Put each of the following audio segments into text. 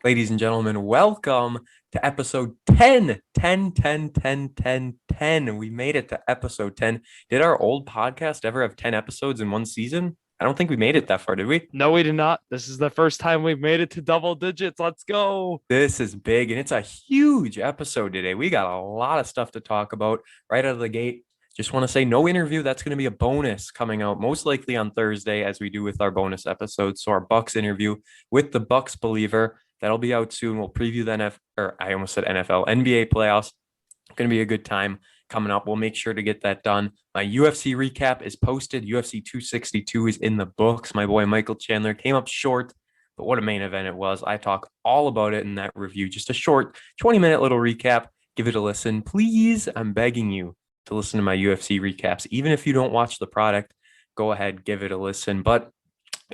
Ladies and gentlemen, welcome to episode 10. 10, 10, 10, 10, 10. We made it to episode 10. Did our old podcast ever have 10 episodes in one season? I don't think we made it that far, did we? No, we did not. This is the first time we've made it to double digits. Let's go. This is big and it's a huge episode today. We got a lot of stuff to talk about right out of the gate. Just want to say no interview. That's going to be a bonus coming out most likely on Thursday, as we do with our bonus episodes. So our Bucks interview with the Bucks believer, that'll be out soon. We'll preview the I almost said NFL, NBA playoffs. Going to be a good time coming up. We'll make sure to get that done. My UFC recap is posted. UFC 262 is in the books. My boy Michael Chandler came up short, but what a main event it was. I talk all about it in that review. Just a short 20-minute little recap. Give it a listen. Please, I'm begging you to listen to my UFC recaps. Even if you don't watch the product, go ahead, give it a listen. But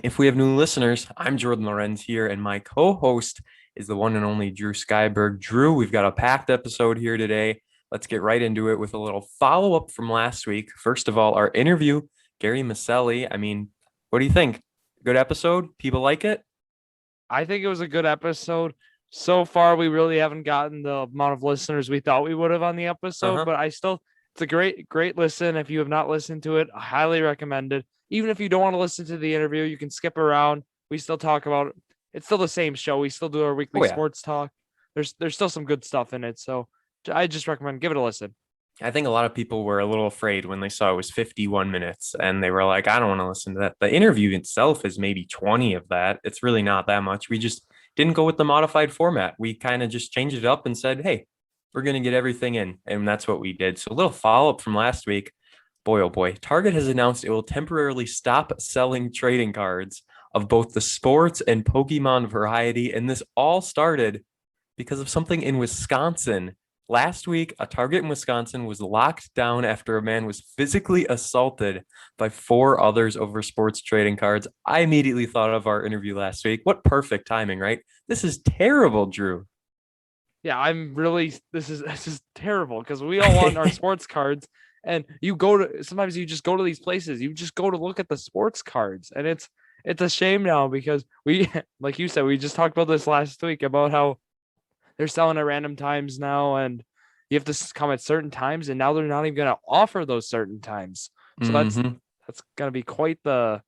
if we have new listeners, I'm Jordon Lawrenz here, and my co-host is the one and only Drew Skyberg. Drew, we've got a packed episode here today. Let's get right into it with a little follow-up from last week. First of all, our interview, Gary Maselli. I mean, what do you think? Good episode? People like it? I think it was a good episode. So far, we really haven't gotten the amount of listeners we thought we would have on the episode, but it's a great listen. If you have not listened to it, I highly recommend it. Even if you don't want to listen to the interview, you can skip around. We still talk about it. It's still the same show. We still do our weekly sports talk. There's still some good stuff in it. So I just recommend give it a listen. I think a lot of people were a little afraid when they saw it was 51 minutes and they were like, I don't want to listen to that. The interview itself is maybe 20 of that. It's really not that much. We just didn't go with the modified format. We kind of just changed it up and said, hey, we're going to get everything in. And that's what we did. So a little follow up from last week. Boy, oh boy, Target has announced it will temporarily stop selling trading cards of both the sports and Pokemon variety. And this all started because of something in Wisconsin. Last week, a Target in Wisconsin was locked down after a man was physically assaulted by four others over sports trading cards. I immediately thought of our interview last week. What perfect timing, right? This is terrible, Drew. Yeah, this is terrible because we all want our sports cards. And sometimes you just go to these places, you just go to look at the sports cards. And it's a shame now because like you said, we just talked about this last week about how they're selling at random times now, and you have to come at certain times, and now they're not even going to offer those certain times. So that's going to be quite the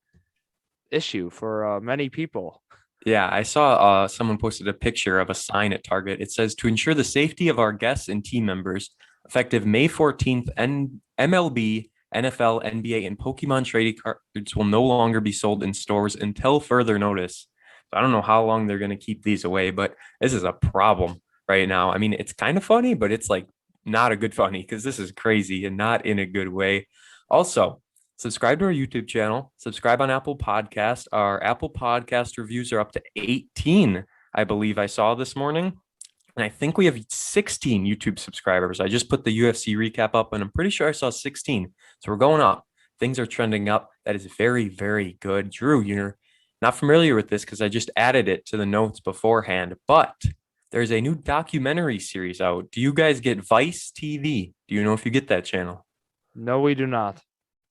issue for many people. Yeah, I saw someone posted a picture of a sign at Target. It says, to ensure the safety of our guests and team members, effective May 14th, MLB, NFL, NBA, and Pokemon trading cards will no longer be sold in stores until further notice. So I don't know how long they're going to keep these away, but this is a problem right now. I mean, it's kind of funny, but it's like not a good funny because this is crazy and not in a good way. Also, subscribe to our YouTube channel, subscribe on Apple Podcast. Our Apple Podcast reviews are up to 18, I believe I saw this morning. And I think we have 16 YouTube subscribers. I just put the UFC recap up and I'm pretty sure I saw 16. So we're going up. Things are trending up. That is very, very good. Drew, you're not familiar with this because I just added it to the notes beforehand, but there's a new documentary series out. Do you guys get Vice TV? Do you know if you get that channel? No, we do not.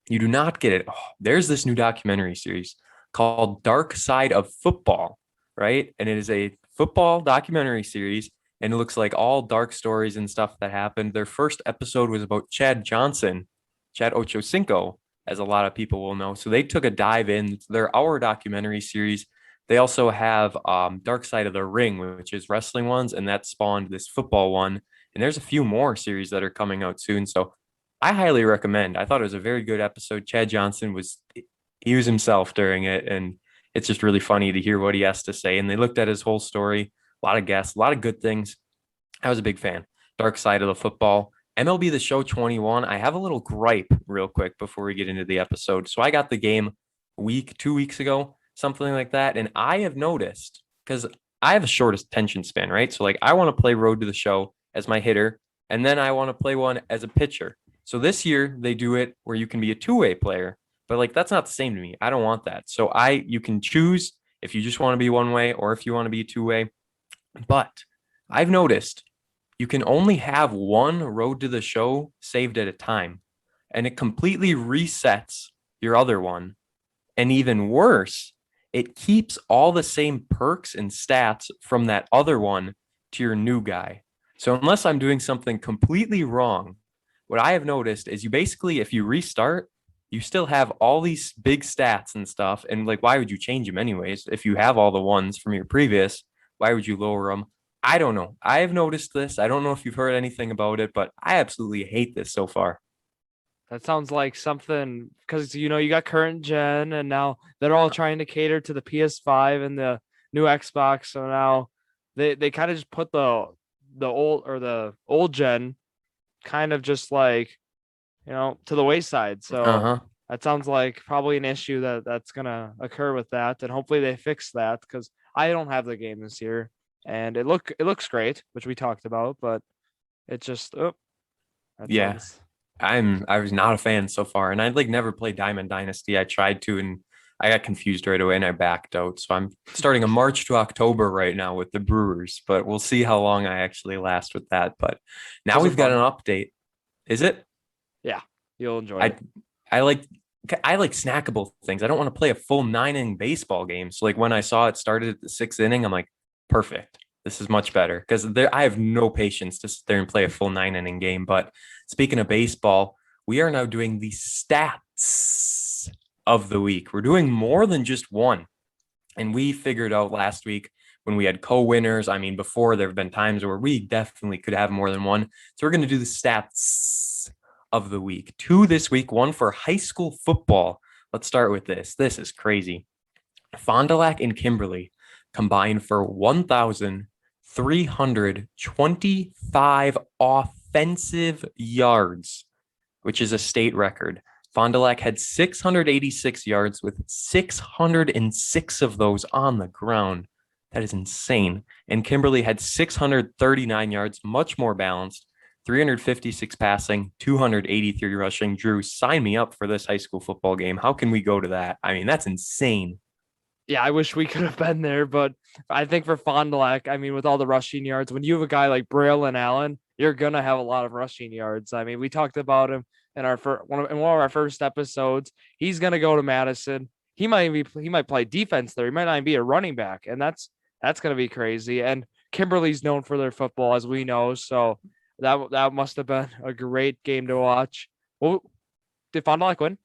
You do not get it. Oh, there's this new documentary series called Dark Side of Football, right? And it is a football documentary series, and it looks like all dark stories and stuff that happened. Their first episode was about Chad Ochocinco, as a lot of people will know. So they took a dive in. They're our documentary series. They also have Dark Side of the Ring, which is wrestling ones, and that spawned this football one. And there's a few more series that are coming out soon. So I highly recommend. I thought it was a very good episode. Chad Johnson was himself during it, and it's just really funny to hear what he has to say. And they looked at his whole story, a lot of guests, a lot of good things. I was a big fan. Dark Side of the Football. MLB The Show 21. I have a little gripe real quick before we get into the episode. So I got the game 2 weeks ago, something like that. And I have noticed, because I have a short attention span, right? So like I want to play Road to the Show as my hitter, and then I want to play one as a pitcher. So this year they do it where you can be a two-way player, but like that's not the same to me. I don't want that. So you can choose if you just want to be one way or if you want to be a two-way. But I've noticed you can only have one Road to the Show saved at a time, and it completely resets your other one. And even worse, it keeps all the same perks and stats from that other one to your new guy. So unless I'm doing something completely wrong, what I have noticed is you basically, if you restart, you still have all these big stats and stuff. And like, why would you change them anyways? If you have all the ones from your previous, why would you lower them? I don't know. I have noticed this. I don't know if you've heard anything about it, but I absolutely hate this so far. That sounds like something because you got current gen and now they're all trying to cater to the PS5 and the new Xbox. So now they kind of just put the old gen kind of just like to the wayside. So Uh-huh. that sounds like probably an issue that's gonna occur with that, and hopefully they fix that because I don't have the game this year, and it looks great, which we talked about, but it just that Yeah. sounds I was not a fan so far, and I'd like never played Diamond Dynasty. I tried to, and I got confused right away, and I backed out. So I'm starting a March to October right now with the Brewers, but we'll see how long I actually last with that. But now those are we've got fun. an update. Is it? Yeah, you'll enjoy I it. I like I like snackable things. I don't want to play a full 9 inning baseball game. So like when I saw it started at the 6th inning, I'm like, perfect. This is much better because there I have no patience to sit there and play a full 9 inning game. But speaking of baseball, we are now doing the stats of the week. We're doing more than just one. And we figured out last week when we had co-winners. I mean, before there have been times where we definitely could have more than one. So we're going to do the stats of the week. Two this week, one for high school football. Let's start with this. This is crazy. Fond du Lac and Kimberly combined for 1,325 offensive yards, which is a state record. Fond du Lac had 686 yards with 606 of those on the ground. That is insane. And Kimberly had 639 yards, much more balanced, 356 passing, 283 rushing. Drew, sign me up for this high school football game. How can we go to that? I mean, that's insane. Yeah, I wish we could have been there, but I think for Fond du Lac, I mean, with all the rushing yards, when you have a guy like Braylon Allen, you're gonna have a lot of rushing yards. I mean, we talked about him in one of our first episodes. He's gonna go to Madison. He might play defense there. He might not even be a running back, and that's gonna be crazy. And Kimberly's known for their football, as we know, so that must have been a great game to watch. Well, did Fond du Lac win?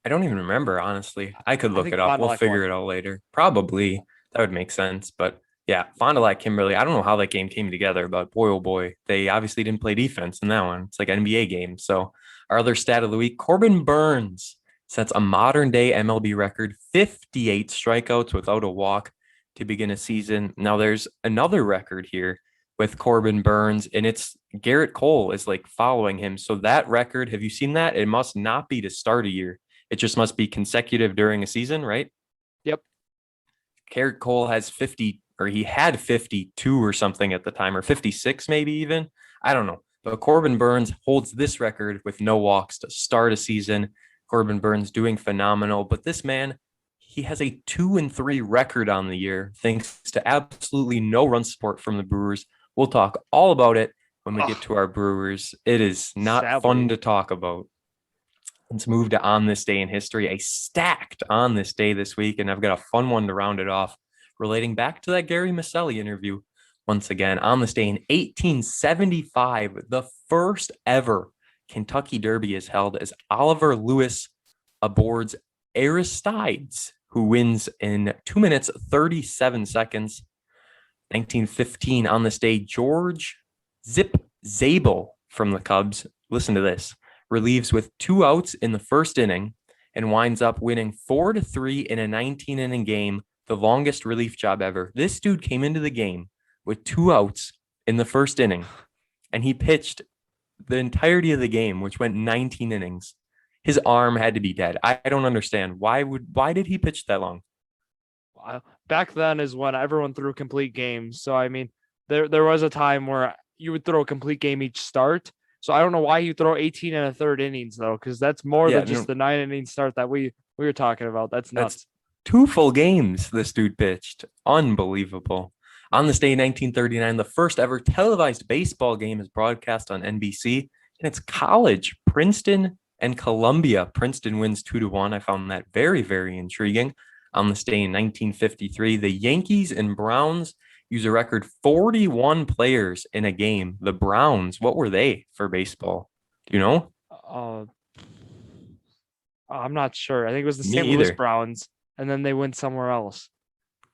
I don't even remember, honestly. I could I look think it up. Fond du We'll Lac figure won. it out later. Probably. That would make sense. But yeah, Fond du Lac, Kimberly. I don't know how that game came together, but boy, oh boy, they obviously didn't play defense in that one. It's like an NBA game. So our other stat of the week, Corbin Burns sets a modern day MLB record, 58 strikeouts without a walk to begin a season. Now there's another record here with Corbin Burns, and it's Garrett Cole is like following him. So that record, have you seen that? It must not be to start a year. It just must be consecutive during a season, right? Yep. Garrett Cole has 50, or he had 52 or something at the time, or 56 maybe even. I don't know. But Corbin Burns holds this record with no walks to start a season. Corbin Burns doing phenomenal. But this man, he has a 2-3 record on the year, thanks to absolutely no run support from the Brewers. We'll talk all about it when we get Oh, to our Brewers. It is not fun sadly. to talk about. Let's move to On This Day in History, a stacked On This Day this week, and I've got a fun one to round it off, relating back to that Gary Maselli interview. Once again, on this day in 1875, the first ever Kentucky Derby is held as Oliver Lewis aboards Aristides, who wins in 2 minutes 37 seconds. 1915, on this day, George Zip Zabel from the Cubs, listen to this, relieves with 2 outs in the first inning and winds up winning 4-3 in a 19-inning game, the longest relief job ever. This dude came into the game with 2 outs in the first inning, and he pitched the entirety of the game, which went 19 innings. His arm had to be dead. I don't understand. Why did he pitch that long? Back then is when everyone threw complete games. So I mean, there was a time where you would throw a complete game each start. So I don't know why you throw 18 and a third innings though, because that's more Yeah, than just no, the 9 inning start that we were talking about. That's that's nuts. 2 full games this dude pitched. Unbelievable. On this day, 1939, the first ever televised baseball game is broadcast on NBC, and it's college, Princeton and Columbia. Princeton wins 2-1. I found that very, very intriguing. On this day in 1953, the Yankees and Browns use a record 41 players in a game. The Browns, what were they for baseball? Do you know? Uh, I'm not sure. I think it was the Me St. Louis either. Browns, and then they went somewhere else.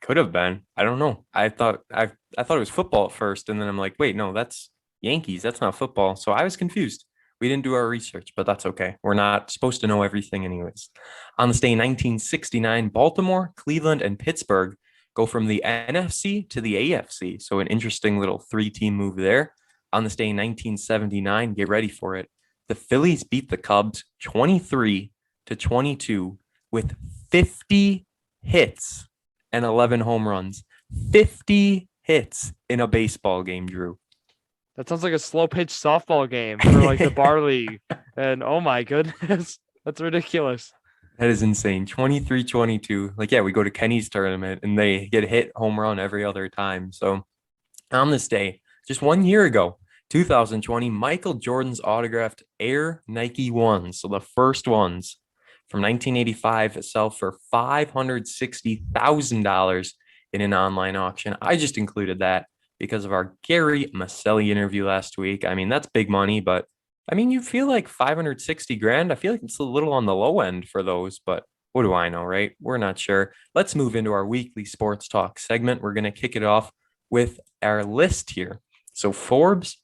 Could have been. I don't know. I thought it was football at first, and then I'm like, wait, no, that's Yankees. That's not football. So I was confused. We didn't do our research, but that's okay. We're not supposed to know everything anyways. On this day in 1969, Baltimore, Cleveland, and Pittsburgh go from the NFC to the AFC. So an interesting little three-team move there. On this day in 1979, get ready for it. The Phillies beat the Cubs 23-22 with 50 hits and 11 home runs. 50 hits in a baseball game, Drew. That sounds like a slow pitch softball game for like the bar league. And oh my goodness, that's ridiculous. That is insane. 23-22. Like, yeah, we go to Kenny's tournament and they get hit home run every other time. So on this day, just 1 year ago, 2020, Michael Jordan's autographed Air Nike ones. So the first ones from 1985 sell for $560,000 in an online auction. I just included that because of our Gary Maselli interview last week. I mean, that's big money, but I mean, you feel like 560 grand. I feel like it's a little on the low end for those, but what do I know, right? We're not sure. Let's move into our weekly sports talk segment. We're going to kick it off with our list here. So Forbes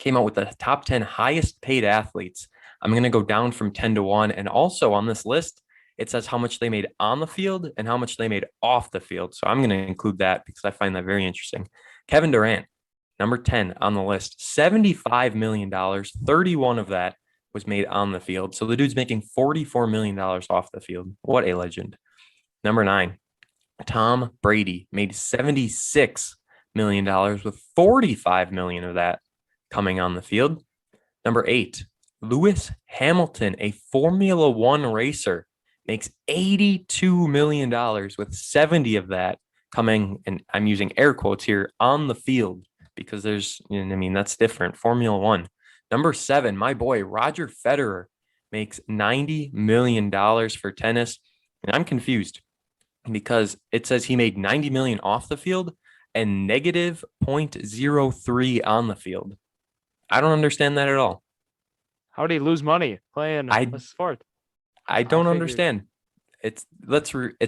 came out with the top 10 highest paid athletes. I'm going to go down from 10 to 1. And also on this list, it says how much they made on the field and how much they made off the field. So I'm going to include that because I find that very interesting. Kevin Durant, number 10 on the list, $75 million. 31 of that was made on the field. So the dude's making $44 million off the field. What a legend. Number 9, Tom Brady made $76 million with $45 million of that coming on the field. Number 8, Lewis Hamilton, a Formula One racer, makes $82 million with 70 of that coming, and I'm using air quotes here, on the field because there's, I mean, that's different. Formula One. Number 7, my boy, Roger Federer makes $90 million for tennis. And I'm confused because it says he made 90 million off the field and negative 0.03 on the field. I don't understand that at all. How did he lose money playing a sport? I don't understand. It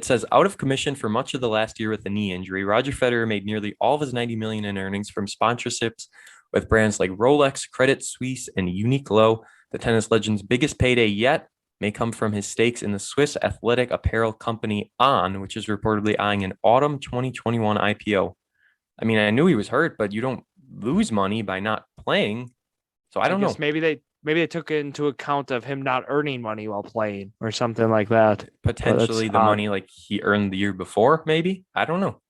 says out of commission for much of the last year with a knee injury. Roger Federer made nearly all of his 90 million in earnings from sponsorships with brands like Rolex, Credit Suisse, and Uniqlo. The tennis legend's biggest payday yet may come from his stakes in the Swiss athletic apparel company On, which is reportedly eyeing an autumn 2021 IPO. I mean, I knew he was hurt, but you don't lose money by not playing. So I don't know. Maybe they took into account of him not earning money while playing or something like that. Potentially the money like he earned the year before, maybe. I don't know.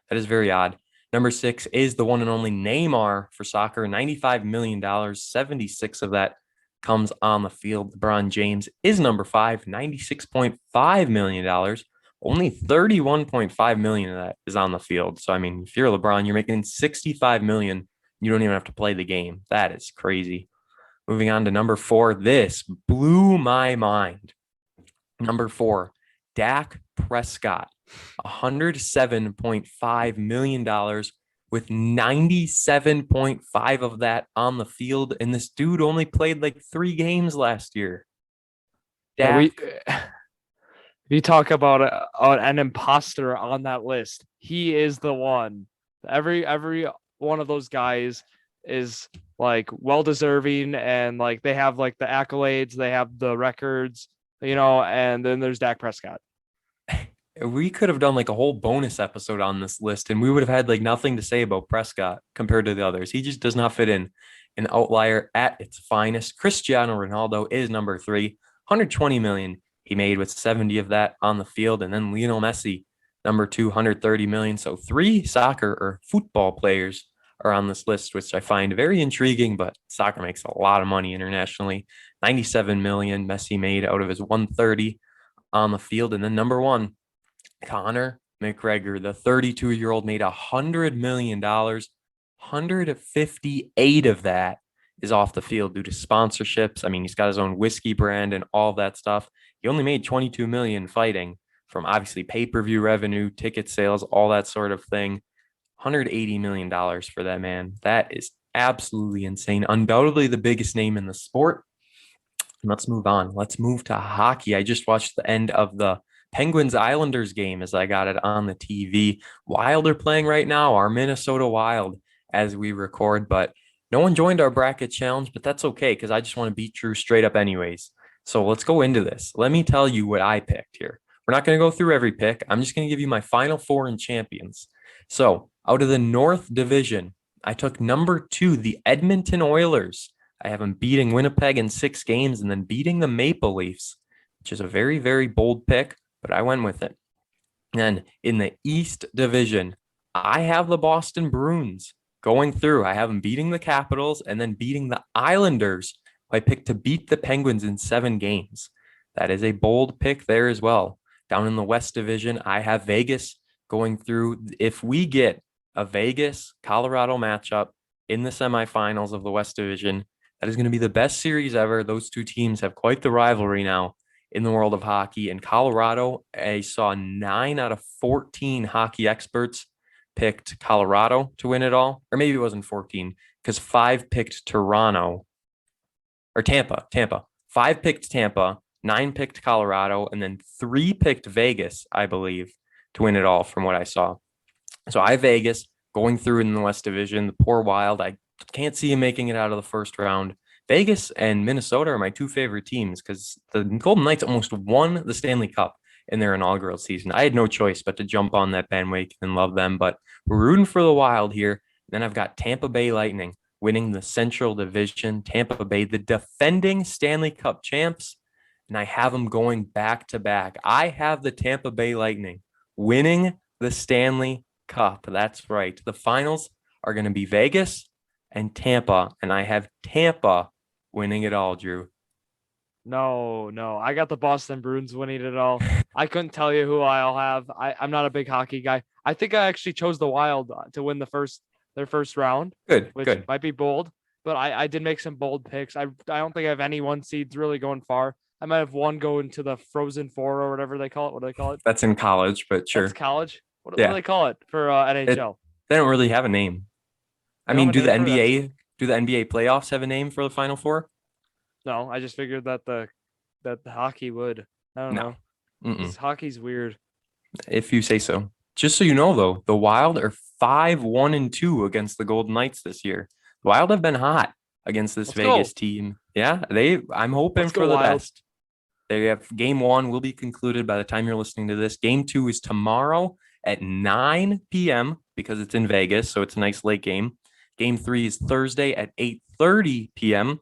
That is very odd. Number 6 is the one and only Neymar for soccer, $95 million. 76 of that comes on the field. LeBron James is number 5, $96.5 million. Only $31.5 million of that is on the field. So, I mean, if you're LeBron, you're making $65 million. You don't even have to play the game. That is crazy. Moving on to number 4. This blew my mind. Number 4, Dak Prescott, $107.5 million with 97.5 of that on the field. And this dude only played like 3 games last year. Dak. You talk about an imposter on that list. He is the one. Every one of those guys is like well deserving, and like they have like the accolades, they have the records, and then there's Dak Prescott. We could have done like a whole bonus episode on this list and we would have had like nothing to say about Prescott compared to the others. He just does not fit in. An outlier at its finest. Cristiano Ronaldo is number 3, $120 million he made with 70 of that on the field. And then Lionel Messi, number 2, $130 million. So 3 soccer or football players are on this list, which I find very intriguing, but soccer makes a lot of money internationally. 97 million Messi made out of his 130 on the field. And then number 1, Conor McGregor, the 32-year-old, made $100 million. 158 of that is off the field due to sponsorships. I mean, he's got his own whiskey brand and all of that stuff. He only made 22 million fighting. from obviously pay-per-view revenue, ticket sales, all that sort of thing. $180 million for that man. That is absolutely insane. Undoubtedly the biggest name in the sport. Let's move on. Let's move to hockey. I just watched the end of the Penguins Islanders game as I got it on the TV. Wild are playing right now, our Minnesota Wild, as we record, but no one joined our bracket challenge, but that's okay because I just want to beat Drew straight up anyways. So let's go into this. Let me tell you what I picked here. We're not going to go through every pick. I'm just going to give you my final four and champions. So out of the North Division, I took number 2, the Edmonton Oilers. I have them beating Winnipeg in 6 games and then beating the Maple Leafs, which is a very, very bold pick, but I went with it. And in the East Division, I have the Boston Bruins going through. I have them beating the Capitals and then beating the Islanders. I picked to beat the Penguins in 7 games. That is a bold pick there as well. Down in the West Division, I have Vegas going through. If we get a Vegas-Colorado matchup in the semifinals of the West Division, that is going to be the best series ever. Those two teams have quite the rivalry now in the world of hockey. In Colorado, I saw 9 out of 14 hockey experts picked Colorado to win it all. Or maybe it wasn't 14 because 5 picked Toronto or Tampa. 5 picked Tampa, 9 picked Colorado, and then 3 picked Vegas, I believe, to win it all from what I saw. So I have Vegas going through in the West Division. The poor Wild, I can't see him making it out of the first round. Vegas and Minnesota are my 2 favorite teams because the Golden Knights almost won the Stanley Cup in their inaugural season. I had no choice but to jump on that bandwagon and love them, but we're rooting for the Wild here. Then I've got Tampa Bay Lightning winning the Central Division. Tampa Bay, the defending Stanley Cup champs, and I have them going back to back. I have the Tampa Bay Lightning winning the Stanley Cup. That's right. The finals are going to be Vegas and Tampa, and I have Tampa winning it all, Drew. No. I got the Boston Bruins winning it all. I couldn't tell you who I'll have. I'm not a big hockey guy. I think I actually chose the Wild to win their first round, which Good. might be bold, but I did make some bold picks. I don't think I have any 1 seeds really going far. I might have one going to the Frozen Four or whatever they call it. What do they call it? That's in college, but sure. That's college. What do they call it for NHL? They don't really have a name. I mean, do the NBA playoffs have a name for the Final Four? No, I just figured that the hockey would. I don't know. Hockey's weird. If you say so. Just so you know, though, the Wild are 5-1-2 against the Golden Knights this year. The Wild have been hot against this Vegas team. Yeah, I'm hoping for the best. They have game 1 will be concluded by the time you're listening to this. Game 2 is tomorrow at 9 p.m. because it's in Vegas, so it's a nice late game. Game 3 is Thursday at 8:30 p.m.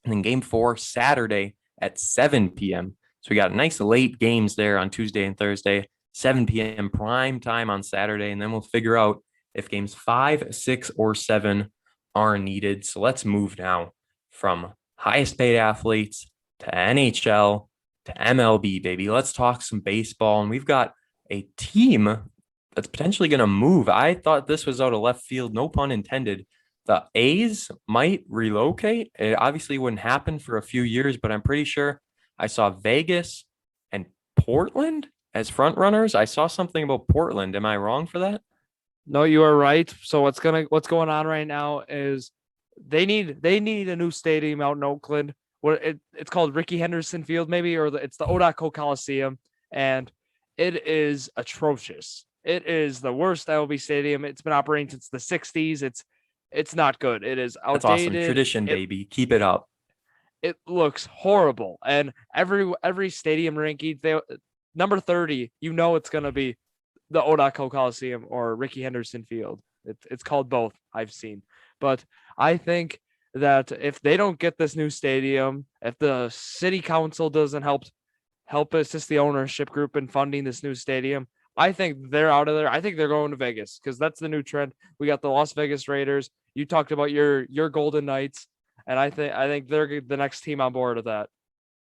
And then game 4, Saturday at 7 p.m. So we got nice late games there on Tuesday and Thursday, 7 p.m. prime time on Saturday. And then we'll figure out if games 5, 6, or 7 are needed. So let's move now from highest paid athletes to NHL to MLB, baby. Let's talk some baseball. And we've got a team that's potentially going to move. I thought this was out of left field, no pun intended. The A's might relocate. It obviously wouldn't happen for a few years, but I'm pretty sure I saw Vegas and Portland as front runners. I saw something about Portland. Am I wrong for that? No, you are right. So what's going on right now is they need a new stadium out in Oakland. It's called Rickey Henderson Field, maybe, or it's the Odaco Coliseum, and it is atrocious. It is the worst MLB stadium. It's been operating since the 60s. It's not good. It is outdated. That's awesome. Tradition, baby. Keep it up. It looks horrible. And every stadium ranking, number 30, it's going to be the Odaco Coliseum or Rickey Henderson Field. It's called both, I've seen. But I think that if they don't get this new stadium, if the city council doesn't help assist the ownership group in funding this new stadium, I think they're out of there. I think they're going to Vegas because that's the new trend. We got the Las Vegas Raiders. You talked about your Golden Knights, and I think they're the next team on board with that.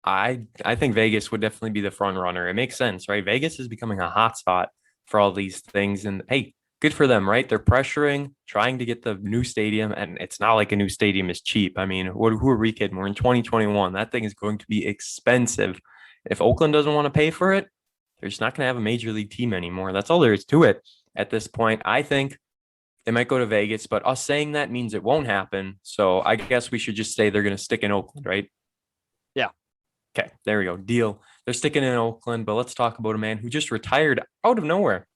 I think Vegas would definitely be the front runner. It makes sense, right? Vegas is becoming a hot spot for all these things, and hey, good for them, right? They're pressuring, trying to get the new stadium, and it's not like a new stadium is cheap. I mean, who are we kidding? We're in 2021. That thing is going to be expensive. If Oakland doesn't want to pay for it, They're just not going to have a major league team anymore. That's all there is to it at this point. I think they might go to Vegas, but us saying that means it won't happen. So I guess we should just say they're going to stick in Oakland, right? Yeah. Okay, there we go. Deal. They're sticking in Oakland, but let's talk about a man who just retired out of nowhere.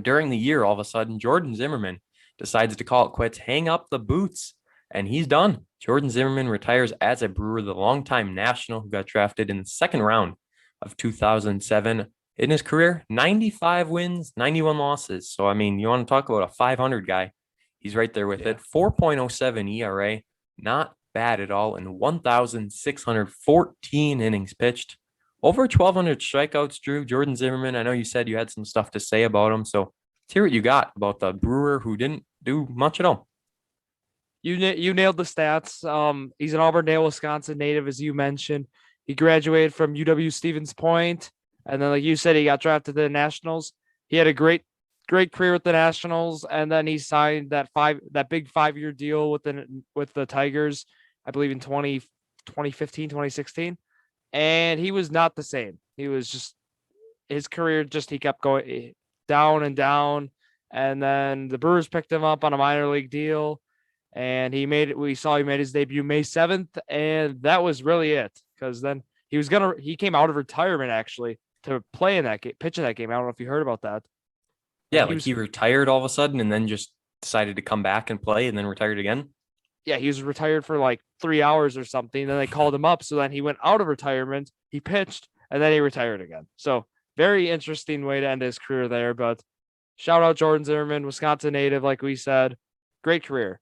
During the year, all of a sudden, Jordan Zimmermann decides to call it quits, hang up the boots, and he's done. Jordan Zimmermann retires as a Brewer, the longtime national who got drafted in the second round of 2007. In his career, 95 wins, 91 losses. So, I mean, you want to talk about a 500 guy. He's right there with it. 4.07 ERA, not bad at all, and 1,614 innings pitched. Over 1,200 strikeouts, Drew. Jordan Zimmermann, I know you said you had some stuff to say about him. So let's hear what you got about the Brewer who didn't do much at all. You nailed the stats. He's an Auburndale, Wisconsin native, as you mentioned. He graduated from UW Stevens Point, and then, like you said, he got drafted to the Nationals. He had a great career with the Nationals, and then he signed that big 5-year deal with the Tigers, I believe in 2015, 2016. And he was not the same. He was just his career he kept going down and down. And then the Brewers picked him up on a minor league deal. And he made his debut May 7th, and that was really it. Because then he came out of retirement actually to play in that game, pitch in that game. I don't know if you heard about that. Yeah, he retired all of a sudden and then just decided to come back and play and then retired again. Yeah, he was retired for like 3 hours or something. Then they called him up. So then he went out of retirement, he pitched, and then he retired again. So very interesting way to end his career there. But shout out Jordan Zimmermann, Wisconsin native, like we said. Great career.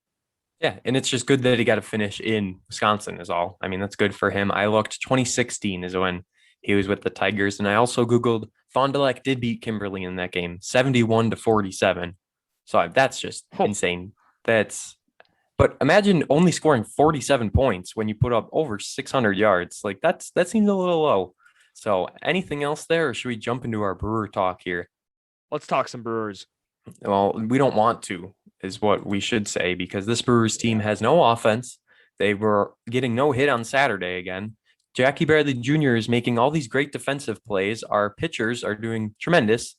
Yeah, and it's just good that he got to finish in Wisconsin is all. I mean, that's good for him. I looked 2016 is when he was with the Tigers, and I also Googled Fond du Lac did beat Kimberly in that game, 71-47. So that's just insane. But imagine only scoring 47 points when you put up over 600 yards. Like that seems a little low. So anything else there, or should we jump into our Brewer talk here? Let's talk some Brewers. Well, we don't want to, is what we should say, because this Brewers team has no offense. They were getting no hit on Saturday again. Jackie Bradley Jr. is making all these great defensive plays. Our pitchers are doing tremendous,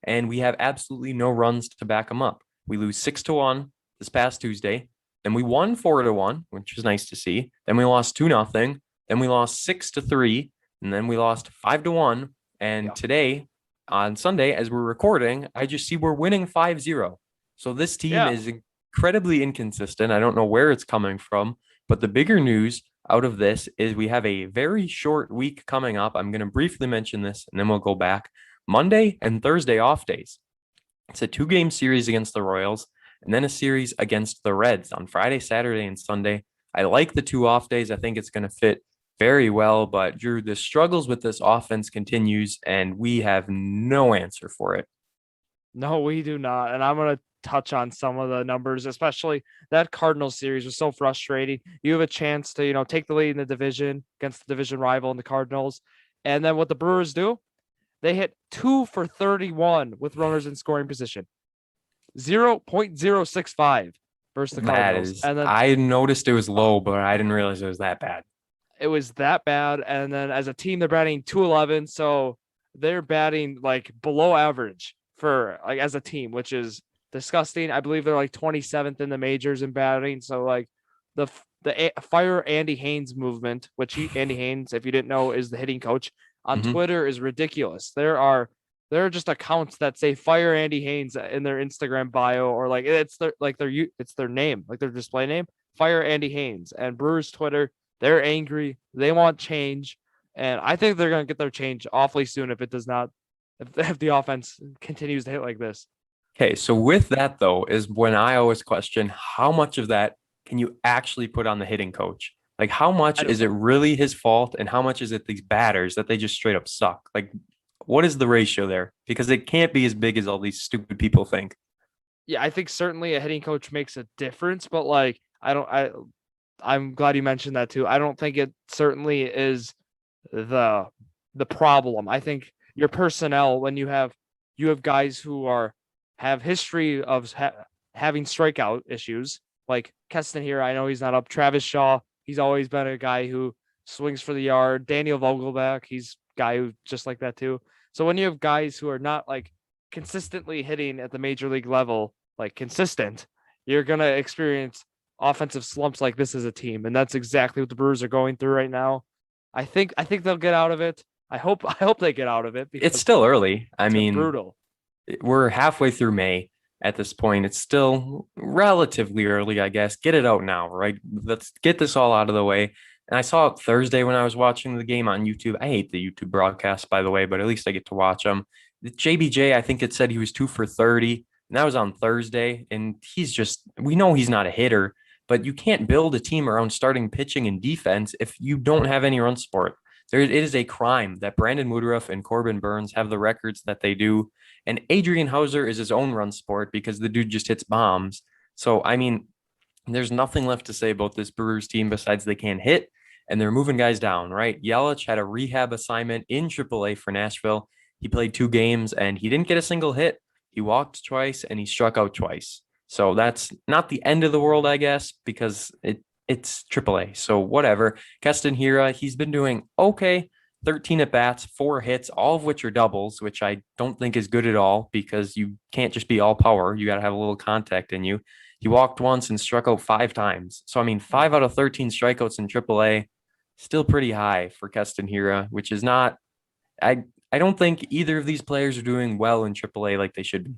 and we have absolutely no runs to back them up. We lose 6-1 this past Tuesday. Then we won 4-1, which is nice to see. Then we lost 2-0. Then we lost 6-3, and then we lost 5-1. And today, on Sunday, as we're recording, I just see we're winning 5-0. So this team is incredibly inconsistent. I don't know where it's coming from, but the bigger news out of this is we have a very short week coming up. I'm going to briefly mention this, and then we'll go back. Monday and Thursday off days. It's a 2-game series against the Royals, and then a series against the Reds on Friday, Saturday, and Sunday. I like the 2 off days. I think it's going to fit very well, but Drew, the struggles with this offense continues, and we have no answer for it. No, we do not. And I'm going to touch on some of the numbers, especially that Cardinals series was so frustrating. You have a chance to, take the lead in the division against the division rival in the Cardinals. And then what the Brewers do, they hit 2 for 31 with runners in scoring position. 0.065 versus the Cardinals. And then I noticed it was low, but I didn't realize it was that bad. It was that bad. And then as a team, they're batting 211. So they're batting like below average for like as a team, which is disgusting. I believe they're like 27th in the majors in batting. So like the fire Andy Haynes movement, Andy Haynes, if you didn't know, is the hitting coach on Twitter, is ridiculous. There are just accounts that say fire Andy Haynes in their Instagram bio, or like it's their name, like their display name, fire Andy Haynes. And Brewers Twitter, they're angry. They want change. And I think they're going to get their change awfully soon if the offense continues to hit like this. Okay, so with that, though, is when I always question how much of that can you actually put on the hitting coach? Like, how much is it really his fault, and how much is it these batters that they just straight up suck? Like, what is the ratio there? Because it can't be as big as all these stupid people think. Yeah, I think certainly a hitting coach makes a difference, but like, I'm glad you mentioned that too. I don't think it certainly is the problem. I think your personnel, when you have guys who have history of having strikeout issues, like Keston here, I know he's not up. Travis Shaw, he's always been a guy who swings for the yard. Daniel Vogelback, he's a guy who just like that too. So when you have guys who are not like consistently hitting at the major league level, like consistent, you're gonna experience offensive slumps like this as a team, and that's exactly what the Brewers are going through right now. I think they'll get out of it. I hope they get out of it It's because still early. I it's mean, brutal. we're halfway through May at this point. It's still relatively early, I guess. Get it out now, right? Let's get this all out of the way. And I saw it Thursday when I was watching the game on YouTube. I hate the YouTube broadcast, by the way, but at least I get to watch them. The JBJ, I think it said he was 2 for 30, and that was on Thursday. And we know he's not a hitter, but you can't build a team around starting pitching and defense if you don't have any run support. It is a crime that Brandon Woodruff and Corbin Burns have the records that they do. And Adrian Hauser is his own run sport because the dude just hits bombs. So, I mean, there's nothing left to say about this Brewers team besides they can't hit and they're moving guys down, right? Yelich had a rehab assignment in AAA for Nashville. He played 2 games and he didn't get a single hit. He walked twice and he struck out twice. So that's not the end of the world, I guess, because it's AAA. So whatever. Keston Hiura, he's been doing okay. 13 at bats, 4 hits, all of which are doubles, which I don't think is good at all because you can't just be all power. You got to have a little contact in you. He walked once and struck out 5 times. So, I mean, 5 out of 13 strikeouts in AAA, still pretty high for Keston Hiura, which is not, I don't think either of these players are doing well in AAA like they should be.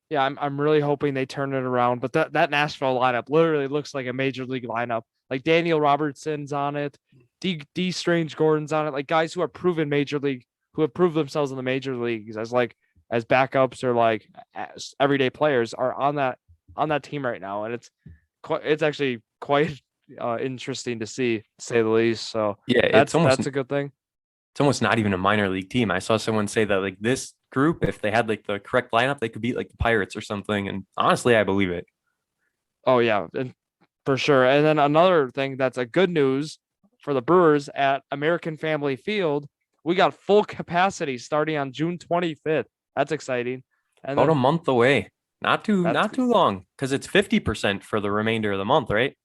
Yeah, I'm really hoping they turn it around. But that Nashville lineup literally looks like a major league lineup. Like Daniel Robertson's on it, D Strange Gordon's on it. Like guys who are proven major league, who have proved themselves in the major leagues as backups or like as everyday players are on that team right now, and it's actually quite interesting to see, to say the least. So Yeah, that's a good thing. it's almost not even a minor league team. I saw someone say that like this group, if they had like the correct lineup, they could beat like the Pirates or something. And honestly, I believe it. Oh yeah, and for sure. And then another thing that's a good news for the Brewers at American Family Field, we got full capacity starting on June 25th. That's exciting. And About a then month away. Not too that's not too long because it's 50% for the remainder of the month, right?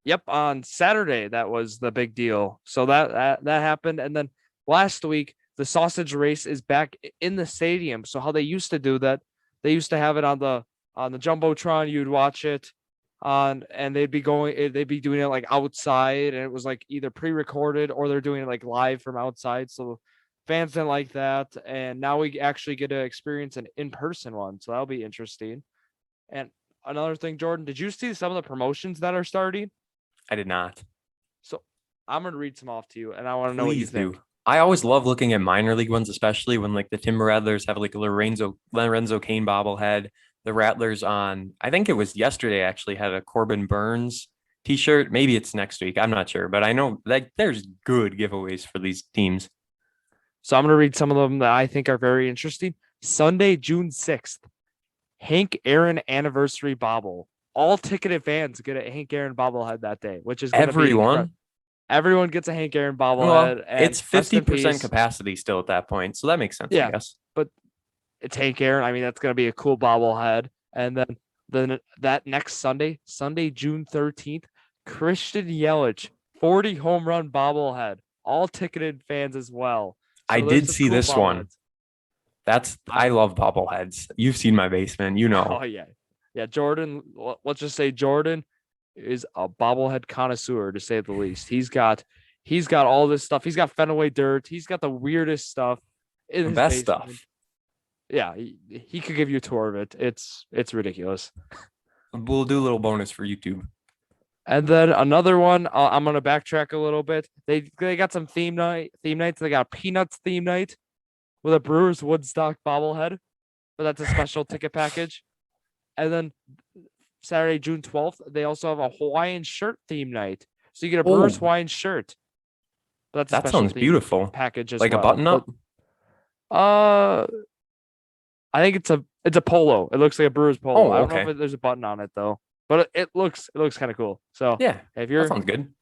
yep, on Saturday that was the big deal. So that happened, and then last week the sausage race is back in the stadium. So how they used to do that, they used to have it on the jumbotron. You'd watch it on, and they'd be doing it like outside, and it was like either pre-recorded or they're doing it like live from outside. So fans didn't like that, and now we actually get to experience an in-person one. So that'll be interesting. And another thing, Jordan, did you see some of the promotions that are starting? I did not. So I'm gonna read some off to you, and I want to know what you Please do. think. I always love looking at minor league ones, especially when like the Timber Rattlers have like a Lorenzo Kane bobblehead. The Rattlers on, I think it was yesterday actually had a Corbin Burns t-shirt. Maybe it's next week. I'm not sure, but I know that there's good giveaways for these teams. So I'm gonna read some of them that I think are very interesting. Sunday, June 6th, Hank Aaron anniversary bobble. All ticketed fans get a Hank Aaron bobblehead that day, which is gonna be incredible. Everyone, Everyone gets a Hank Aaron well, bobblehead, and it's rest in 50% peace. capacity still at that point. So that makes sense, I Yeah, guess. but it's Hank Aaron. I mean, that's gonna be a cool bobblehead. And then that next Sunday, June 13th, Christian Yelich, 40 home run bobblehead. All ticketed fans as well. I So there's did some see cool this one. bobbleheads. I love bobbleheads. You've seen my basement, you know. Oh yeah, yeah. Jordan, let's just say Jordan is a bobblehead connoisseur to say the least. He's got all this stuff. He's got Fenway dirt. He's got the weirdest stuff in The his best basement. stuff. Yeah, he could give you a tour of it. It's ridiculous. We'll do a little bonus for YouTube. And then another one, I'm gonna backtrack a little bit. They got some theme nights. They got Peanuts theme night with a Brewers Woodstock bobblehead, but that's a special ticket package. And then Saturday, June 12th, they also have a Hawaiian shirt theme night. So you get a Brewers Oh, Hawaiian shirt. But that's a that special sounds theme beautiful. package as Like a well. button up. Uh, I think it's a polo. It looks like a Brewers polo. Oh, I don't know okay. if there's a button on it though, but it looks kind of cool. So Yeah, if that you're sounds good.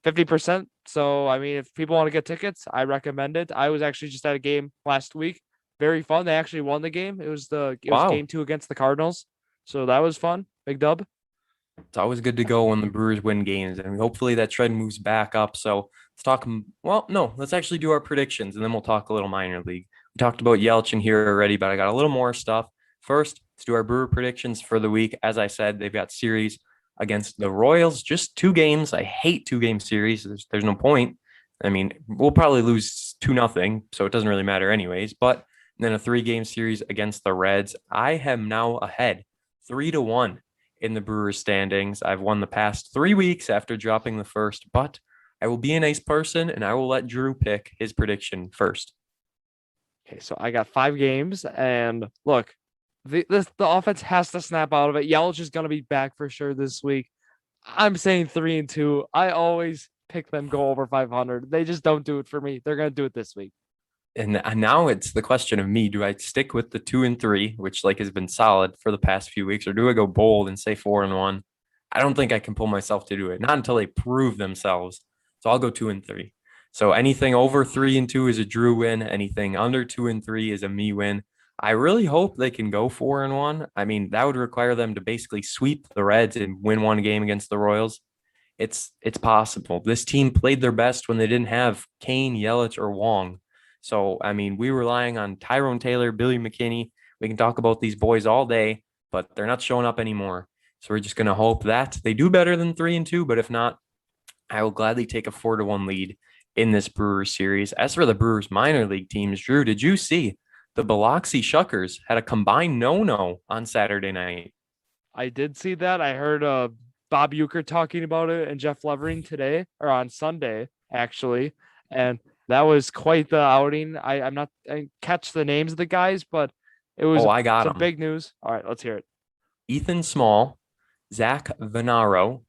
50%, so I mean, if people want to get tickets, I recommend it. I was actually just at a game last week. Very fun. They actually won the game. It was Wow. game 2 against the Cardinals, so that was fun. Big dub. It's always good to go when the Brewers win games, and hopefully that trend moves back up. So let's talk. Well, no, let's actually do our predictions, and then we'll talk a little minor league. Talked about Yelich here already, but I got a little more stuff. First, let's do our Brewer predictions for the week. As I said, they've got series against the Royals, just 2 games. I hate 2 game series. There's no point. I mean, we'll probably lose 2-0, so it doesn't really matter anyways. But then a 3 game series against the Reds. I am now ahead 3-1 in the Brewers standings. I've won the past 3 weeks after dropping the first, but I will be a nice person and I will let Drew pick his prediction first. Okay, so I got 5 games, and look, the offense has to snap out of it. Yelich is gonna be back for sure this week. I'm saying 3-2. I always pick them go over 500. They just don't do it for me. They're gonna do it this week. And now it's the question of me. Do I stick with the 2-3, which like has been solid for the past few weeks, or do I go bold and say 4-1? I don't think I can pull myself to do it. Not until they prove themselves. So I'll go 2-3. So anything over 3-2 is a Drew win. Anything under 2-3 is a me win. I really hope they can go 4-1. I mean, that would require them to basically sweep the Reds and win 1 game against the Royals. It's possible. This team played their best when they didn't have Kane, Yelich, or Wong. So I mean, we relying on Tyrone Taylor, Billy McKinney. We can talk about these boys all day, but they're not showing up anymore. So we're just gonna hope that they do better than 3-2. But if not, I will gladly take a 4-1 lead in this Brewers series. As for the Brewers minor league teams, Drew, did you see the Biloxi Shuckers had a combined no-no on Saturday night? I did see that. I heard Bob Euchre talking about it and Jeff Levering today or on Sunday, actually. And that was quite the outing. I catch the names of the guys, but it was I got some them. big news. All right, let's hear it. Ethan Small, Zach Venaro,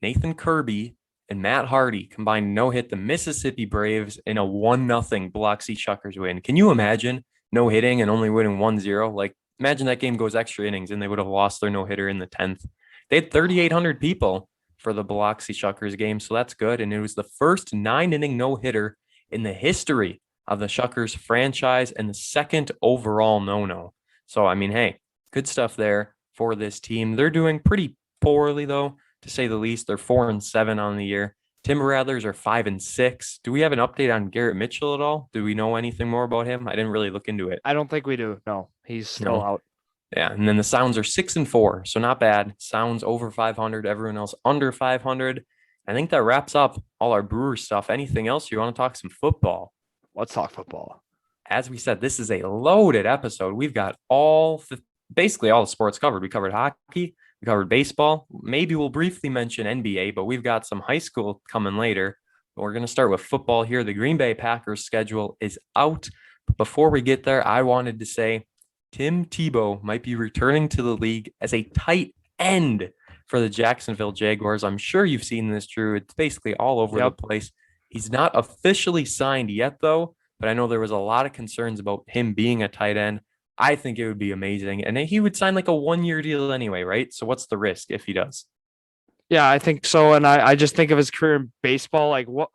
Nathan Kirby, and Matt Hardy combined no-hit the Mississippi Braves in a 1-0 Biloxi Shuckers win. Can you imagine no hitting and only winning 1-0? Like, imagine that game goes extra innings and they would have lost their no-hitter in the 10th. They had 3,800 people for the Biloxi Shuckers game, so that's good. And it was the first 9-inning no-hitter in the history of the Shuckers franchise and the second overall no-no. So, I mean, hey, good stuff there for this team. They're doing pretty poorly, though, to say the least. They're 4-7 on the year. Timber Rattlers are 5-6. Do we have an update on Garrett Mitchell at all? Do we know anything more about him? I didn't really look into it. I don't think we do. No, he's still No. out. Yeah, and then the Sounds are 6-4, so not bad. Sounds over 500, everyone else under 500. I think that wraps up all our Brewers stuff. Anything else? You want to talk some football? Let's talk football. As we said, this is a loaded episode. We've got basically all the sports covered. We covered hockey, we covered baseball. Maybe we'll briefly mention NBA, but we've got some high school coming later. We're going to start with football here. The Green Bay Packers schedule is out. But before we get there, I wanted to say Tim Tebow might be returning to the league as a tight end for the Jacksonville Jaguars. I'm sure you've seen this, Drew. It's basically all over the place. He's not officially signed yet, though, but I know there was a lot of concerns about him being a tight end. I think it would be amazing. And he would sign like a 1-year deal anyway, right? So what's the risk if he does? Yeah, I think so. And I just think of his career in baseball, like what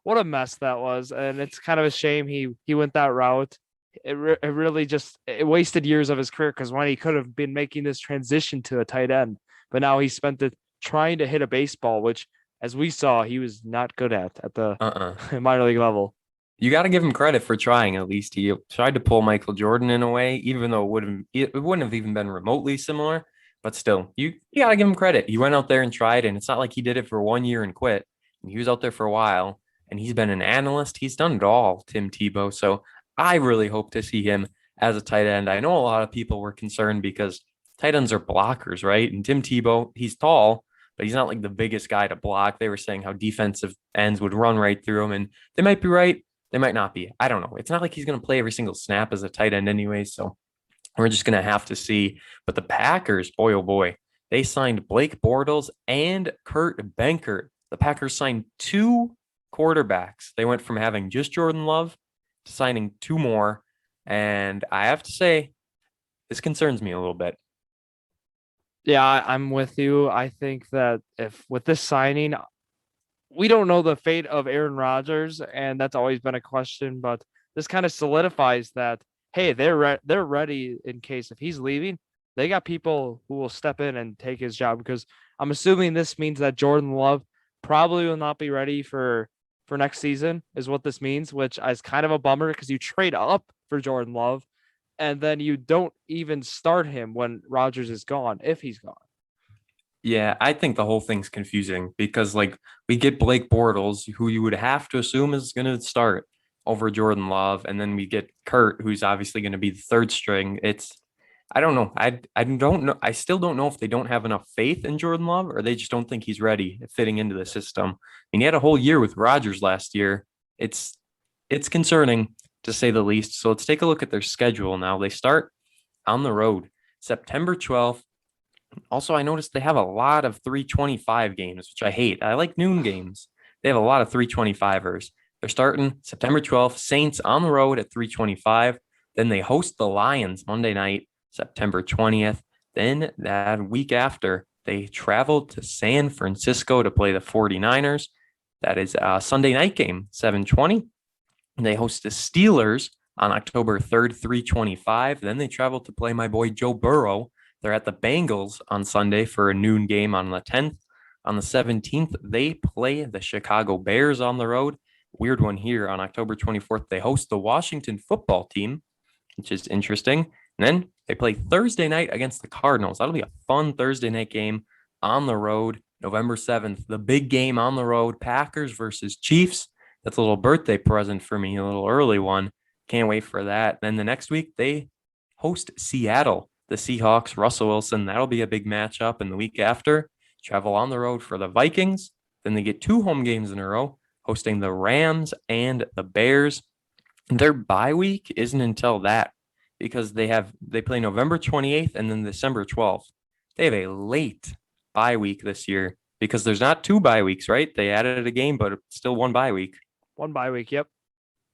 a mess that was. And it's kind of a shame he went that route. It really just wasted years of his career, because when he could have been making this transition to a tight end, but now he spent it trying to hit a baseball, which, as we saw, he was not good at the minor league level. You got to give him credit for trying. At least he tried to pull Michael Jordan in a way, even though it wouldn't have even been remotely similar. But still, you got to give him credit. He went out there and tried, and it's not like he did it for 1 year and quit. He was out there for a while, and he's been an analyst. He's done it all, Tim Tebow. So I really hope to see him as a tight end. I know a lot of people were concerned because tight ends are blockers, right? And Tim Tebow, he's tall, but he's not like the biggest guy to block. They were saying how defensive ends would run right through him, and they might be right. They might not be. I don't know. It's not like he's going to play every single snap as a tight end anyway, so we're just going to have to see. But the Packers, boy, oh boy, they signed Blake Bortles and Kurt Benkert. The Packers signed 2 quarterbacks. They went from having just Jordan Love to signing 2 more. And I have to say, this concerns me a little bit. Yeah, I'm with you. I think that if with this signing, we don't know the fate of Aaron Rodgers, and that's always been a question, but this kind of solidifies that, hey, they're ready in case if he's leaving, they got people who will step in and take his job, because I'm assuming this means that Jordan Love probably will not be ready for next season is what this means, which is kind of a bummer because you trade up for Jordan Love, and then you don't even start him when Rodgers is gone, if he's gone. Yeah, I think the whole thing's confusing because like we get Blake Bortles, who you would have to assume is going to start over Jordan Love, and then we get Kurt, who's obviously going to be the third string. I don't know. I don't know. I still don't know if they don't have enough faith in Jordan Love or they just don't think he's ready fitting into the system. I mean, he had a whole year with Rodgers last year. It's it's concerning to say the least. So let's take a look at their schedule now. They start on the road September 12th. Also, I noticed they have a lot of 325 games, which I hate. I like noon games. They have a lot of 325ers. They're starting September 12th, Saints on the road at 325. Then they host the Lions Monday night, September 20th. Then that week after, they travel to San Francisco to play the 49ers. That is a Sunday night game, 7:20. They host the Steelers on October 3rd, 325. Then they travel to play my boy Joe Burrow. They're at the Bengals on Sunday for a noon game on the 10th. On the 17th, they play the Chicago Bears on the road. Weird one here. On October 24th, they host the Washington football team, which is interesting. And then they play Thursday night against the Cardinals. That'll be a fun Thursday night game on the road. November 7th, the big game on the road, Packers versus Chiefs. That's a little birthday present for me, a little early one. Can't wait for that. Then the next week, they host Seattle, the Seahawks, Russell Wilson. That'll be a big matchup. And the week after, travel on the road for the Vikings. Then they get 2 home games in a row, hosting the Rams and the Bears. Their bye week isn't until that because they play November 28th and then December 12th. They have a late bye week this year because there's not 2 bye weeks, right? They added a game, but it's still 1 bye week. 1 bye week, yep.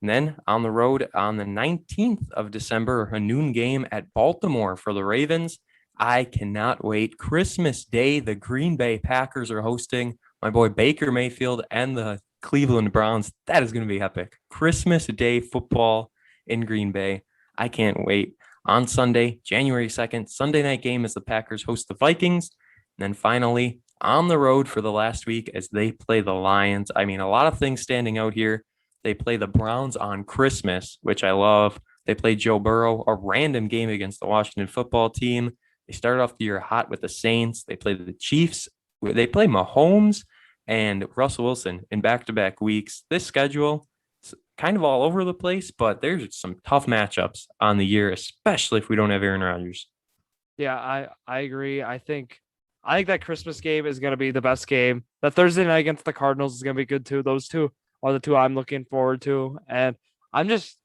And then on the road on the 19th of December, a noon game at Baltimore for the Ravens. I cannot wait. Christmas Day, the Green Bay Packers are hosting my boy Baker Mayfield and the Cleveland Browns. That is going to be epic. Christmas Day football in Green Bay. I can't wait. On Sunday, January 2nd, Sunday night game as the Packers host the Vikings. And then finally, on the road for the last week as they play the Lions. I mean, a lot of things standing out here. They play the Browns on Christmas, which I love. They play Joe Burrow, a random game against the Washington football team. They started off the year hot with the Saints. They play the Chiefs. They play Mahomes and Russell Wilson in back-to-back weeks. This schedule is kind of all over the place, but there's some tough matchups on the year, especially if we don't have Aaron Rodgers. Yeah, I agree. I think that Christmas game is going to be the best game. The Thursday night against the Cardinals is going to be good too. Those two are the two I'm looking forward to. And I'm just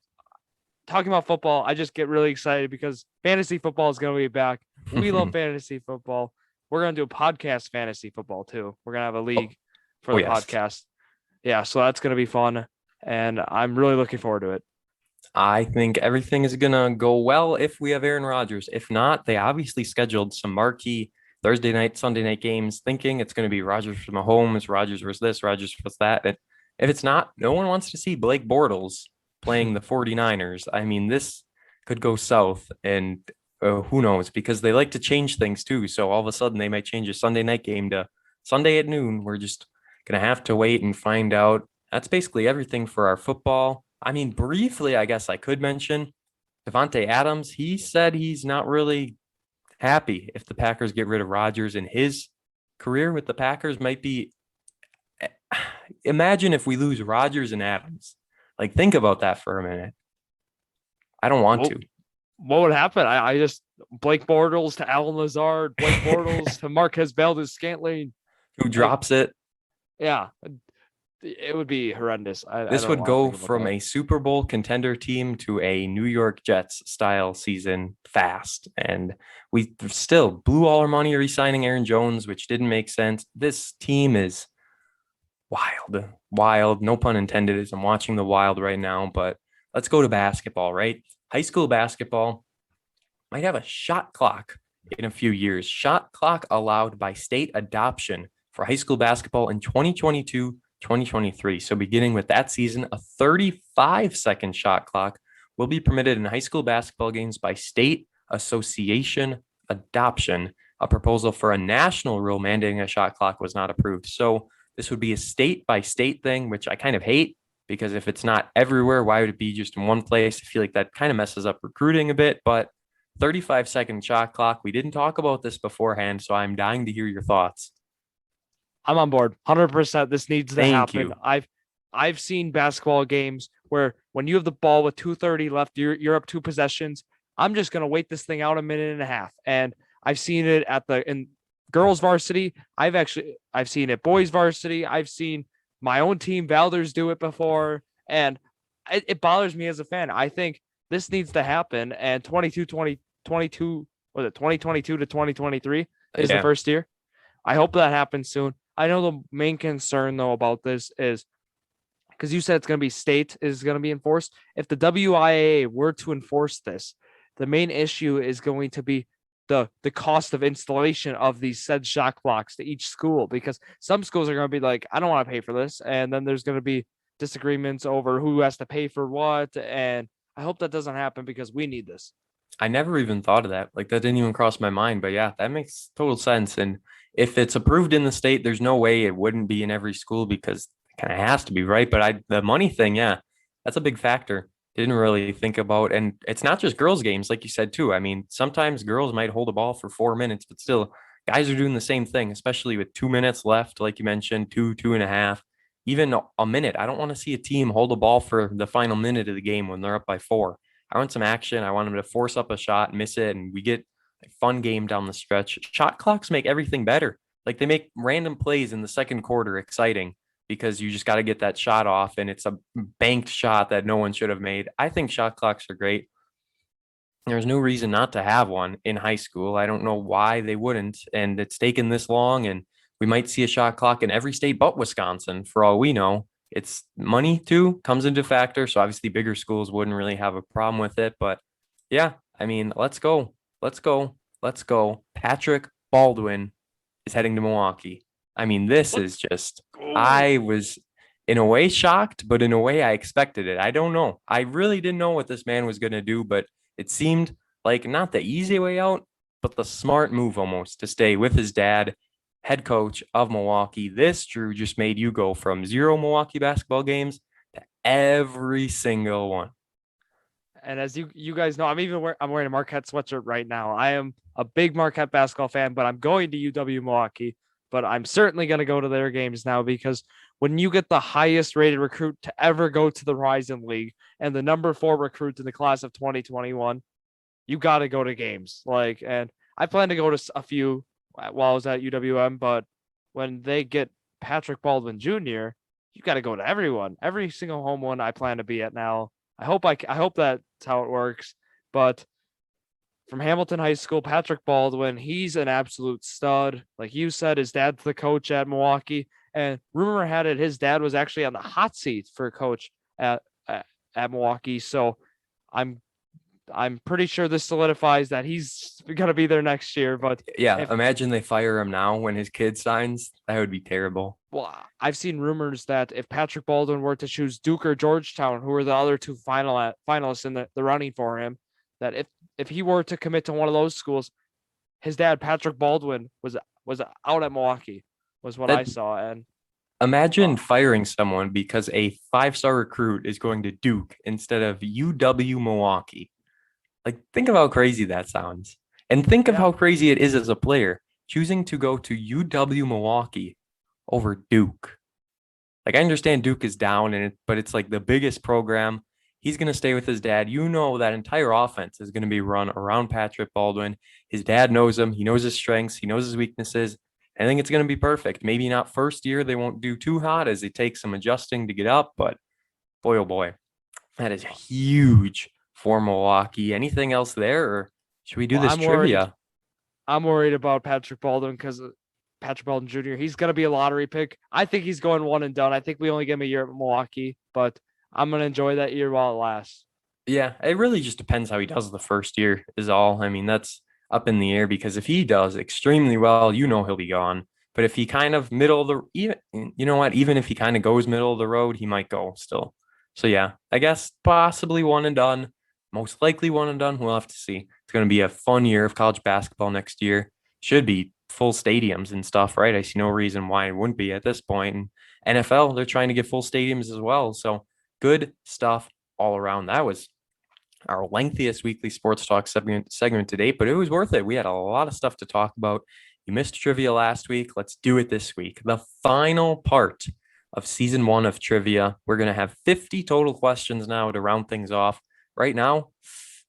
talking about football. I just get really excited because fantasy football is going to be back. We love fantasy football. We're going to do a podcast fantasy football too. We're going to have a league for the podcast. Yeah, so that's going to be fun. And I'm really looking forward to it. I think everything is going to go well if we have Aaron Rodgers. If not, they obviously scheduled some marquee Thursday night, Sunday night games thinking it's going to be Rodgers versus Mahomes, Rodgers versus this, Rodgers versus that. And if it's not, no one wants to see Blake Bortles playing the 49ers. I mean, this could go south and who knows, because they like to change things too. So all of a sudden they might change a Sunday night game to Sunday at noon. We're just going to have to wait and find out. That's basically everything for our football. I mean, briefly, I guess I could mention Devontae Adams. He said he's not really happy if the Packers get rid of Rodgers, and his career with the Packers might be. Imagine if we lose Rodgers and Adams. Like, think about that for a minute. I don't want to. What would happen? I just Blake Bortles to Alan Lazard, Blake Bortles to Marquez Valdez-Scantling. Who drops it? Yeah. It would be horrendous. This would go from a Super Bowl contender team to a New York Jets style season fast. And we still blew all our money re-signing Aaron Jones, which didn't make sense. This team is wild. No pun intended as I'm watching the Wild right now, but let's go to basketball, right? High school basketball might have a shot clock in a few years. Shot clock allowed by state adoption for high school basketball in 2022-2023. So beginning with that season, a 35-second shot clock will be permitted in high school basketball games by state association adoption. A proposal for a national rule mandating a shot clock was not approved. So this would be a state by state thing, which I kind of hate because if it's not everywhere, why would it be just in one place? I feel like that kind of messes up recruiting a bit, but 35-second shot clock. We didn't talk about this beforehand, so I'm dying to hear your thoughts. I'm on board 100%. This needs to Thank happen. you. I've seen basketball games where when you have the ball with 2:30 left, you're up two possessions. I'm just gonna wait this thing out a minute and a half. And I've seen it in girls varsity. I've seen it boys varsity. I've seen my own team Valders do it before, and it bothers me as a fan. I think this needs to happen. And 2022 was it 2022 to 2023 is the Yeah. first year. I hope that happens soon. I know the main concern though about this is because you said it's going to be state is going to be enforced. If the WIAA were to enforce this, the main issue is going to be the cost of installation of these said shock blocks to each school, because some schools are going to be like, I don't want to pay for this, and then there's going to be disagreements over who has to pay for what. And I hope that doesn't happen because we need this. I never even thought of that. Like that didn't even cross my mind. But yeah, that makes total sense. And if it's approved in the state, there's no way it wouldn't be in every school because it kind of has to be, right? But the money thing, yeah, that's a big factor. Didn't really think about. And it's not just girls' games, like you said too. I mean, sometimes girls might hold a ball for 4 minutes, but still, guys are doing the same thing, especially with 2 minutes left, like you mentioned, two and a half, even a minute. I don't want to see a team hold a ball for the final minute of the game when they're up by four. I want some action. I want them to force up a shot, miss it, and we get a fun game down the stretch. Shot clocks make everything better. Like they make random plays in the second quarter exciting because you just got to get that shot off and it's a banked shot that no one should have made. I think shot clocks are great. There's no reason not to have one in high school. I don't know why they wouldn't. And it's taken this long, and we might see a shot clock in every state but Wisconsin for all we know. It's money too comes into factor. So obviously bigger schools wouldn't really have a problem with it. But yeah, I mean, let's go. Let's go. Let's go. Patrick Baldwin is heading to Milwaukee. I mean, this is just, I was in a way shocked, but in a way I expected it. I don't know. I really didn't know what this man was going to do, but it seemed like not the easy way out, but the smart move almost to stay with his dad, head coach of Milwaukee. This, Drew, just made you go from 0 Milwaukee basketball games to every single one. And as you guys know, I'm wearing a Marquette sweatshirt right now. I am a big Marquette basketball fan, but I'm going to UW Milwaukee. But I'm certainly going to go to their games now, because when you get the highest rated recruit to ever go to the Horizon League and the number 4 recruit in the class of 2021, you got to go to games. And I plan to go to a few while I was at UWM, but when they get Patrick Baldwin Jr., you got to go to every single home one I plan to be at now. I hope that's how it works. But from Hamilton High School, Patrick Baldwin, he's an absolute stud. Like you said, his dad's the coach at Milwaukee, and rumor had it his dad was actually on the hot seat for coach at Milwaukee. So I'm pretty sure this solidifies that he's gonna be there next year. But Yeah, imagine they fire him now when his kid signs. That would be terrible. Well, I've seen rumors that if Patrick Baldwin were to choose Duke or Georgetown, who are the other two finalists in the running for him, that if he were to commit to one of those schools, his dad, Patrick Baldwin, was out at Milwaukee, was what I saw. And imagine firing someone because a 5-star recruit is going to Duke instead of UW Milwaukee. Like, think of how crazy that sounds. And think of how crazy it is as a player choosing to go to UW Milwaukee over Duke. Like, I understand Duke is down but it's like the biggest program. He's going to stay with his dad. You know, that entire offense is going to be run around Patrick Baldwin. His dad knows him. He knows his strengths. He knows his weaknesses. I think it's going to be perfect. Maybe not first year. They won't do too hot as it takes some adjusting to get up. But boy, oh boy, that is huge for Milwaukee. Anything else there? Or should we do this trivia? I'm worried about Patrick Baldwin because Patrick Baldwin Jr., he's going to be a lottery pick. I think he's going one and done. I think we only give him a year at Milwaukee, but I'm going to enjoy that year while it lasts. Yeah, it really just depends how he does the first year is all. I mean, that's up in the air because if he does extremely well, you know he'll be gone. But if he kind of middle of the even if he kind of goes middle of the road, he might go still. So yeah, I guess possibly one and done. Most likely one and done. We'll have to see. It's going to be a fun year of college basketball next year. Should be full stadiums and stuff, right? I see no reason why it wouldn't be at this point. And NFL, they're trying to get full stadiums as well. So Good stuff all around. That was our lengthiest weekly sports talk segment to date, but it was worth it. We had a lot of stuff to talk about. You missed trivia last week. Let's do it this week. The final part of season 1 of trivia. We're going to have 50 total questions now to round things off. Right now,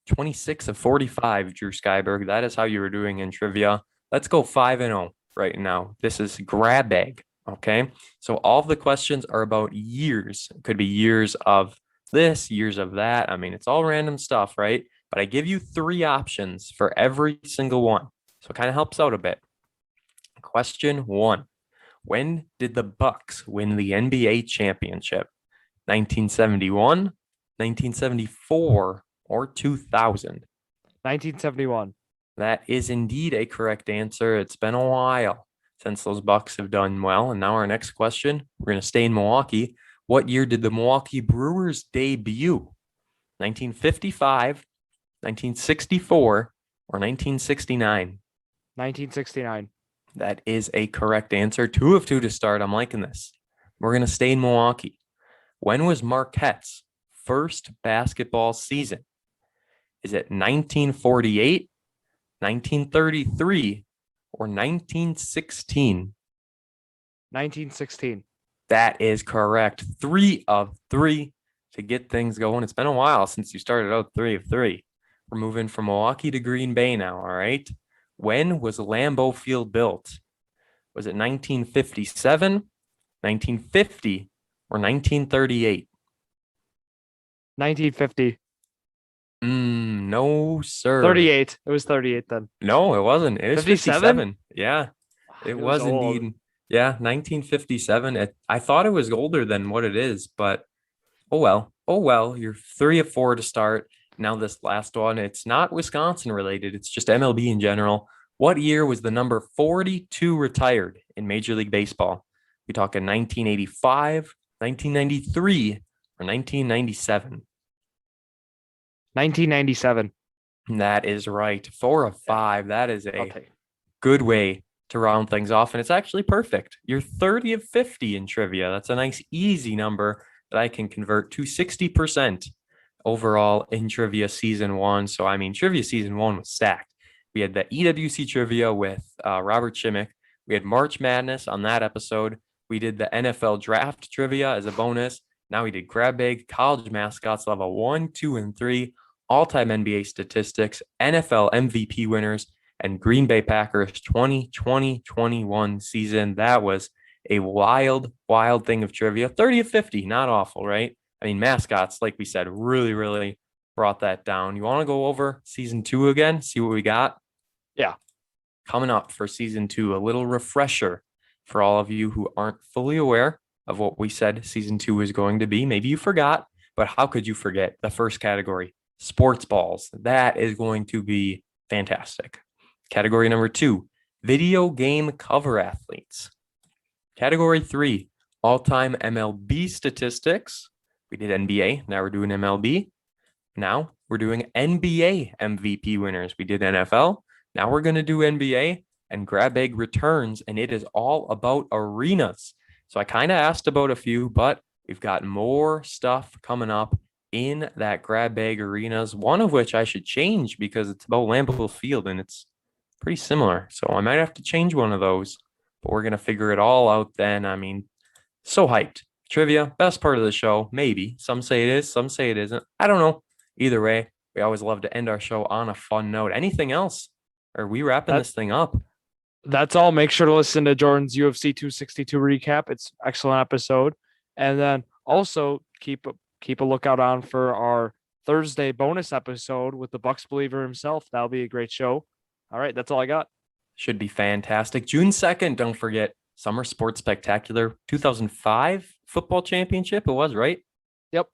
26 of 45, Drew Skyberg. That is how you were doing in trivia. Let's go 5-0 right now. This is grab bag. Okay. So all of the questions are about years. It could be years of this, years of that. I mean, it's all random stuff, right? But I give you 3 options for every single one. So it kind of helps out a bit. Question 1. When did the Bucks win the NBA championship? 1971, 1974, or 2000? 1971. That is indeed a correct answer. It's been a while since those Bucks have done well. And now our next question, we're going to stay in Milwaukee. What year did the Milwaukee Brewers debut? 1955, 1964, or 1969? 1969. That is a correct answer. 2 of 2 to start. I'm liking this. We're going to stay in Milwaukee. When was Marquette's first basketball season? Is it 1948, 1933, or 1916? 1916. That is correct. 3 of 3 to get things going. It's been a while since you started out 3 of 3. We're moving from Milwaukee to Green Bay now, all right? When was Lambeau Field built? Was it 1957, 1950, or 1938? 1950. No, sir. 38. It was 38 then. No, it wasn't. It was 57. Yeah, it was old. indeed. Yeah, 1957. I thought it was older than what it is, but oh well. Oh well. You're 3 of 4 to start. Now this last one, it's not Wisconsin related. It's just MLB in general. What year was the number 42 retired in Major League Baseball? We talking 1985, 1993, or 1997? 1997. That is right. 4 of 5. That is a Okay. good way to round things off. And it's actually perfect. You're 30 of 50 in trivia. That's a nice, easy number that I can convert to 60% overall in trivia season 1. So, I mean, trivia season 1 was stacked. We had the EWC trivia with Robert Shimmick. We had March Madness on that episode. We did the NFL draft trivia as a bonus. Now we did grab bag, college mascots level 1, 2, and 3, all-time NBA statistics, NFL MVP winners, and Green Bay Packers 2020-21 season. That was a wild, wild thing of trivia. 30 of 50, not awful, right? I mean, mascots, like we said, really, really brought that down. You want to go over season 2 again, see what we got? Yeah. Coming up for season 2, a little refresher for all of you who aren't fully aware of what we said season 2 is going to be. Maybe you forgot, but how could you forget the first category? Sports balls. That is going to be fantastic. Category number 2, video game cover athletes. Category 3, all-time MLB statistics. We did NBA. Now we're doing MLB. Now we're doing NBA MVP winners. We did NFL. Now we're going to do NBA and grab bag returns, and it is all about arenas. So I kind of asked about a few, but we've got more stuff coming up in that grab bag arenas, one of which I should change because it's about Lambeau Field and it's pretty similar. So I might have to change one of those, but we're going to figure it all out then. I mean, so hyped. Trivia, best part of the show, maybe. Some say it is, some say it isn't. I don't know. Either way, we always love to end our show on a fun note. Anything else? Are we wrapping this thing up? That's all. Make sure to listen to Jordan's UFC 262 recap. It's an excellent episode. And then also keep a lookout on for our Thursday bonus episode with the Bucks believer himself. That'll be a great show. All right, that's all I got. Should be fantastic. June 2nd, don't forget, Summer Sports Spectacular 2005 football championship. It was, right? Yep.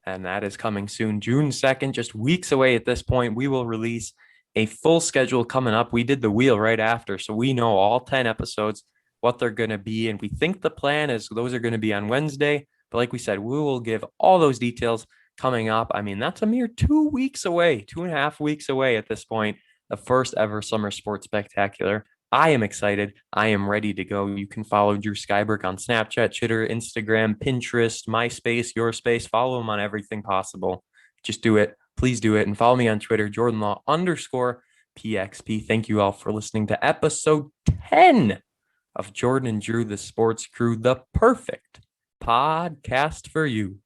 And that is coming soon. June 2nd, just weeks away at this point. We will release a full schedule coming up. We did the wheel right after, so we know all 10 episodes, what they're going to be. And we think the plan is those are going to be on Wednesday. But like we said, we will give all those details coming up. I mean, that's a mere 2 weeks away, 2.5 weeks away at this point. The first ever Summer Sports Spectacular. I am excited. I am ready to go. You can follow Drew Skyberg on Snapchat, Twitter, Instagram, Pinterest, MySpace, Your Space. Follow him on everything possible. Just do it. Please do it. And follow me on Twitter, JordanLaw_PXP. Thank you all for listening to episode 10 of Jordan and Drew, the Sports Crew, the perfect podcast for you.